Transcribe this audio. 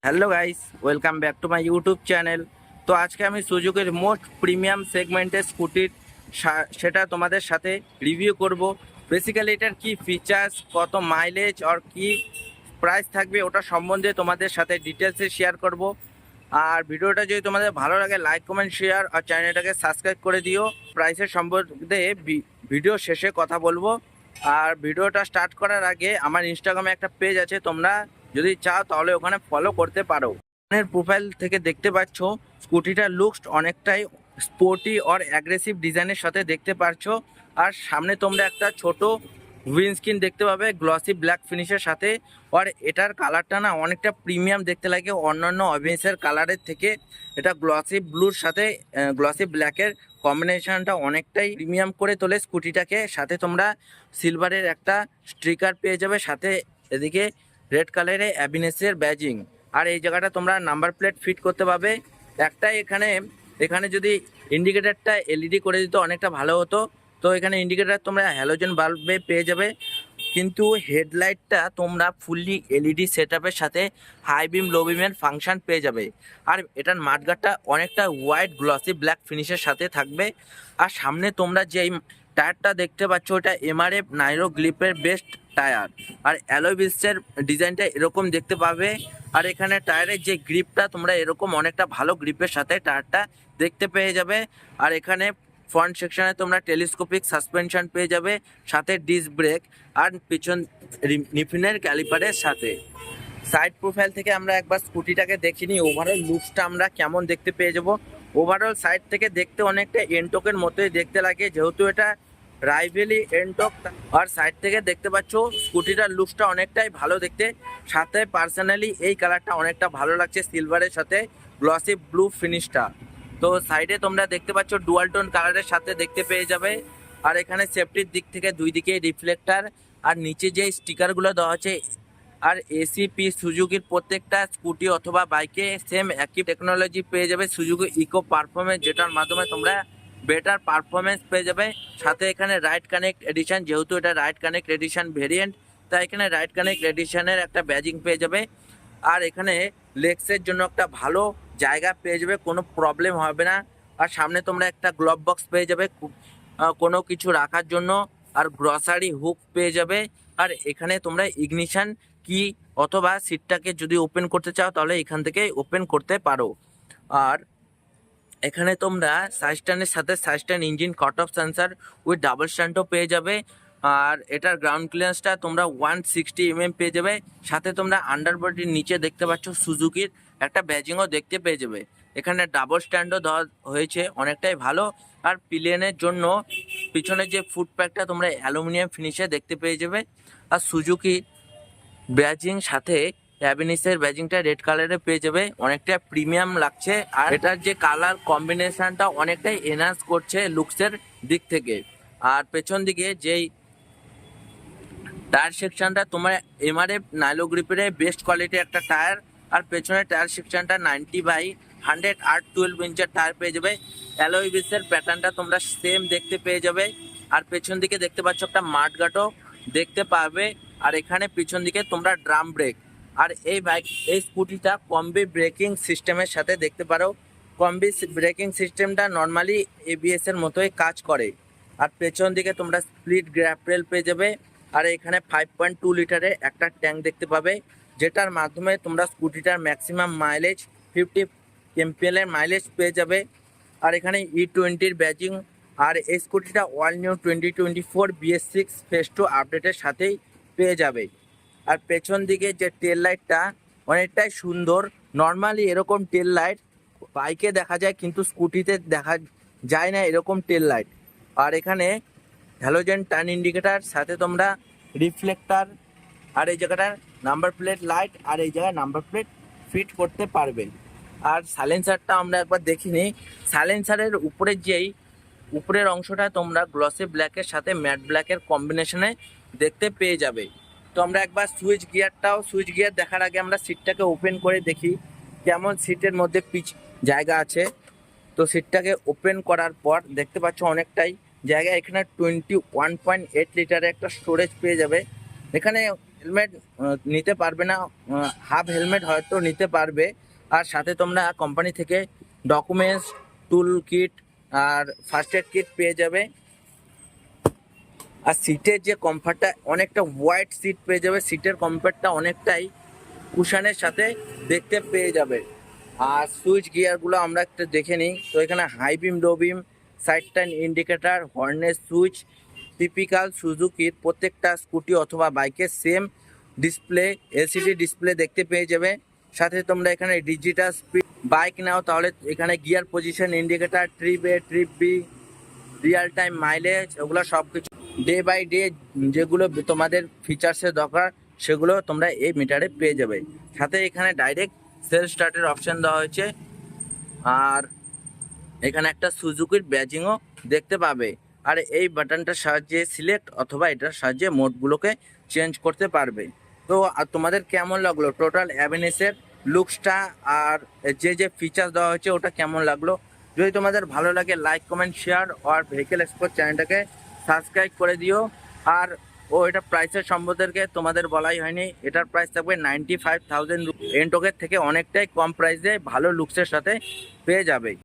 Hello guys, welcome back to my YouTube channel. তো আজকে আমি সুজুকির মোস্ট প্রিমিয়াম সেগমেন্টের স্কুটির সেটা তোমাদের সাথে রিভিউ করব। বেসিক্যালি এটার কি ফিচার্স, কত মাইলেজ আর কি প্রাইস থাকবে ওটা সম্বন্ধে তোমাদের সাথে ডিটেলসে শেয়ার করব। আর ভিডিওটা যদি তোমাদের ভালো লাগে লাইক কমেন্ট শেয়ার আর চ্যানেলটাকে সাবস্ক্রাইব করে দিও। প্রাইসের সম্বন্ধে ভিডিও শেষে কথা বলবো। আর ভিডিওটা স্টার্ট করার আগে আমার ইনস্টাগ্রামে একটা পেজ আছে, তোমরা যদি চাও তাহলে ওখানে ফলো করতে পারো। প্রোফাইল থেকে দেখতে পাচ্ছ স্কুটিটার লুকস অনেকটাই স্পোর্টি আর অ্যাগ্রেসিভ ডিজাইনের সাথে দেখতে পাচ্ছ। আর সামনে তোমরা একটা ছোট উইন্ডস্ক্রিন দেখতে পাবে গ্লসি ব্ল্যাক ফিনিশের সাথে। আর এটার কালারটা না অনেকটা প্রিমিয়াম দেখতে লাগে অন্যান্য অভিন্সের কালারের থেকে। এটা গ্লসি ব্লুর সাথে গ্লসি ব্ল্যাকের কম্বিনেশনটা অনেকটাই প্রিমিয়াম করে তোলে স্কুটিটাকে। সাথে তোমরা সিলভারের একটা স্টিকার পেয়ে যাবে, সাথে এদিকে রেড কালারে অ্যাবিনেসের ব্যাজিং। আর এই জায়গাটা তোমরা নাম্বার প্লেট ফিট করতে পারবে। একটাই এখানে যদি ইন্ডিকেটারটা এলইডি করে দিত অনেকটা ভালো হতো। তো এখানে ইন্ডিকেটার তোমরা হ্যালোজেন বাল্বে পেয়ে যাবে, কিন্তু হেডলাইটটা তোমরা ফুললি এলইডি সেটআপের সাথে হাই বিম লো বিমের ফাংশন পেয়ে যাবে। আর এটার মাঠগাটটা অনেকটা হোয়াইট গ্লসি ব্ল্যাক ফিনিশের সাথে থাকবে। আর সামনে তোমরা যেই টায়ারটা দেখতে পাচ্ছ ওটা এমআরএফ নাইরো গ্লিপের বেস্ট টায়ার। আর অ্যালয় হুইলসের ডিজাইনটা এরকম দেখতে পাবে। আর এখানে টায়ারের যে গ্রিপটা তোমরা এরকম অনেকটা ভালো গ্রিপের সাথে টায়ারটা দেখতে পেয়ে যাবে। আর এখানে ফ্রন্ট সেকশনে তোমরা টেলিস্কোপিক সাসপেনশন পেয়ে যাবে, সাথে ডিস্ক ব্রেক আর পিছন নিফিনের ক্যালিপারের সাথে। সাইড প্রোফাইল থেকে আমরা একবার স্কুটিটাকে দেখিনি, ওভারঅল লুকসটা আমরা কেমন দেখতে পেয়ে যাব। ওভারঅল সাইড থেকে দেখতে অনেকটা এনটকের মতোই দেখতে লাগে, যেহেতু এটা রাইভেলি এনটক। আর সাইড থেকে দেখতে পাচ্ছ স্কুটিটার লুকসটা অনেকটাই ভালো দেখতে। সাথে পার্সোনালি এই কালারটা অনেকটা ভালো লাগছে, সিলভারের সাথে গ্লসি ব্লু ফিনিশটা। তো সাইডে তোমরা দেখতে পাচ্ছ ডুয়াল টোন কালারের সাথে দেখতে পেয়ে যাবে। আর এখানে সেফটির দিক থেকে দুই দিকে রিফ্লেক্টার আর নিচে যে স্টিকারগুলো দেওয়া আছে। আর এসিপি সুজুকির প্রত্যেকটা স্কুটি অথবা বাইকে সেম একই টেকনোলজি পেয়ে যাবে, সুজুকি ইকো পারফরমেন্স, যেটার মাধ্যমে তোমরা বেটার পারফরমেন্স পেয়ে যাবে। সাথে এখানে রাইড কানেক্ট এডিশন, যেহেতু এটা রাইড কানেক্ট এডিশন ভেরিয়েন্ট, তাই এখানে রাইড কানেক্ট এডিশনের একটা ব্যাজিং পেয়ে যাবে। আর এখানে লেগসের জন্য একটা ভালো জায়গা পেয়ে যাবে, কোনো প্রবলেম হবে না। আর সামনে তোমরা একটা গ্লোভ বক্স পেয়ে যাবে কোনো কিছু রাখার জন্য, আর গ্রসারি হুক পেয়ে যাবে। আর এখানে তোমরা ইগনিশন কি অথবা সিটটাকে যদি ওপেন করতে চাও তাহলে এখান থেকে ওপেন করতে পারো। আর এখানে তোমরা সাইড স্ট্যান্ডের সাথে side stand engine cut off sensor with double স্ট্যান্ডও পেয়ে যাবে। আর এটার গ্রাউন্ড ক্লিয়ারেন্সটা তোমরা 160 mm পেয়ে যাবে। সাথে তোমরা আন্ডারবডির নিচে দেখতে পাচ্ছ সুজুকির একটা ব্যাজিংও দেখতে পেয়ে যাবে। এখানে ডাবল স্ট্যান্ডও দেওয়া হয়েছে, অনেকটাই ভালো। আর পিলিয়নের জন্য পিছনের যে ফুট প্যাকটা তোমরা অ্যালুমিনিয়াম ফিনিশে দেখতে পেয়ে যাবে। আর সুজুকি ব্যাজিং সাথে অ্যাভিনিসের ব্যাজিংটা রেড কালারে পেয়ে যাবে, অনেকটা প্রিমিয়াম লাগছে। আর এটার যে কালার কম্বিনেশনটা অনেকটাই এনহান্স করছে লুকসের দিক থেকে। আর পেছন দিকে যেই টায়ার সেকশনটা তোমার এমআরএফ নাইলো গ্রিপের বেস্ট কোয়ালিটির একটা টায়ার। আর পেছনের টায়ার সেকশনটা 90/100 আর 12 ইঞ্চের টায়ার পেয়ে যাবে। অ্যালয় হুইলসের প্যাটার্নটা তোমরা সেম দেখতে পেয়ে যাবে। আর পেছন দিকে দেখতে পাচ্ছ একটা মাঠগাটও দেখতে পাবে। আর এখানে পিছন দিকে তোমরা ড্রাম ব্রেক। আর এই স্কুটিটা কম্বি ব্রেকিং সিস্টেমের সাথে দেখতে পারো। কম্বি ব্রেকিং সিস্টেমটা নর্মালি এবিএস এর মতোই কাজ করে। আর পেছন দিকে তোমরা স্প্লিট গ্র্যাপরেল পেয়ে যাবে। আর এখানে 5.2 লিটারের একটা ট্যাঙ্ক দেখতে পাবে, যেটার মাধ্যমে তোমরা স্কুটিটার ম্যাক্সিমাম মাইলেজ 50 এমপিএল এর মাইলেজ পেয়ে যাবে। আর এখানে E20-র ব্যাজিং। আর এই স্কুটিটা অল নিউ 2024 BS6 ফেজ 2 আপডেটের সাথেই পেয়ে যাবে। আর পেছন দিকে যে টেল লাইটটা অনেকটাই সুন্দর। নর্মালি এরকম টেল লাইট বাইকে দেখা যায়, কিন্তু স্কুটিতে দেখা যায় না এরকম টেল লাইট। আর এখানে হ্যালোজেন টার্ন ইন্ডিকেটার, সাথে তোমরা রিফ্লেক্টার আর এই জায়গাটার নাম্বার প্লেট লাইট আর এই জায়গায় নাম্বার প্লেট ফিট করতে পারবে। আর সাইলেন্সারটা আমরা একবার দেখিনি। সাইলেন্সারের উপরের অংশটা তোমরা গ্লসি ব্ল্যাকের সাথে ম্যাট ব্ল্যাকের কম্বিনেশনে দেখতে পেয়ে যাবে। তো আমরা একবার সুইচ গিয়ার দেখার আগে আমরা সিটটাকে ওপেন করে দেখি কেমন সিটের মধ্যে জায়গা আছে। তো সিটটাকে ওপেন করার পর দেখতে পাচ্ছ অনেকটাই জায়গা। এখানে 21.8 লিটারের একটা স্টোরেজ পেয়ে যাবে। এখানে হেলমেট নিতে পারবে না, হাফ হেলমেট হয়তো নিতে পারবে। আর সাথে তোমরা কোম্পানি থেকে ডকুমেন্টস, টুল কিট আর ফার্স্ট এড কিট পেয়ে যাবে। আর সিটের যে কমফর্টটা, অনেকটা হোয়াইট সিট পেয়ে যাবে, সিটের কমফর্টটা অনেকটাই কুশনের সাথে দেখতে পেয়ে যাবে। আর সুইচ গিয়ারগুলো আমরা একটা দেখে নিই। তো এখানে high beam, low beam, side turn indicator, হর্নের সুইচ, টিপিক্যাল সুজুকির প্রত্যেকটা স্কুটি অথবা বাইকের সেম ডিসপ্লে, এলসিডি ডিসপ্লে দেখতে পেয়ে যাবে। সাথে তোমরা এখানে ডিজিটাল স্পিড বাইক নাও তাহলে এখানে gear position indicator, trip A, trip B, real time mileage, ওগুলো সব কিছু ডে বাই ডে যেগুলো তোমাদের ফিচার্সের দরকার সেগুলো তোমরা এই মিটারে পেয়ে যাবে। সাথে এখানে ডাইরেক্ট সেলফ স্টার্টের অপশান দেওয়া হয়েছে। আর এখানে একটা সুজুকির ব্যাজিংও দেখতে পাবে। আর এই বাটনটার সাহায্যে সিলেক্ট অথবা এটার সাহায্যে মোডগুলোকে চেঞ্জ করতে পারবে। তো তোমাদের কেমন লাগলো টোটাল অ্যাভেনিসের লুকসটা আর যে ফিচার্স দেওয়া হয়েছে ওটা কেমন লাগলো? যদি তোমাদের ভালো লাগে লাইক, কমেন্ট, শেয়ার আর ভেহিকেল এক্সপোর্ট চ্যানেলটাকে সাবস্ক্রাইব করে দিও। আর এটা প্রাইসের সম্পর্কে তোমাদের বলাই হয়নি, এটার প্রাইস থাকবে 95,000 এন্টোকের থেকে অনেকটাই কম প্রাইসে ভালো লুকসের সাথে পেয়ে যাবে।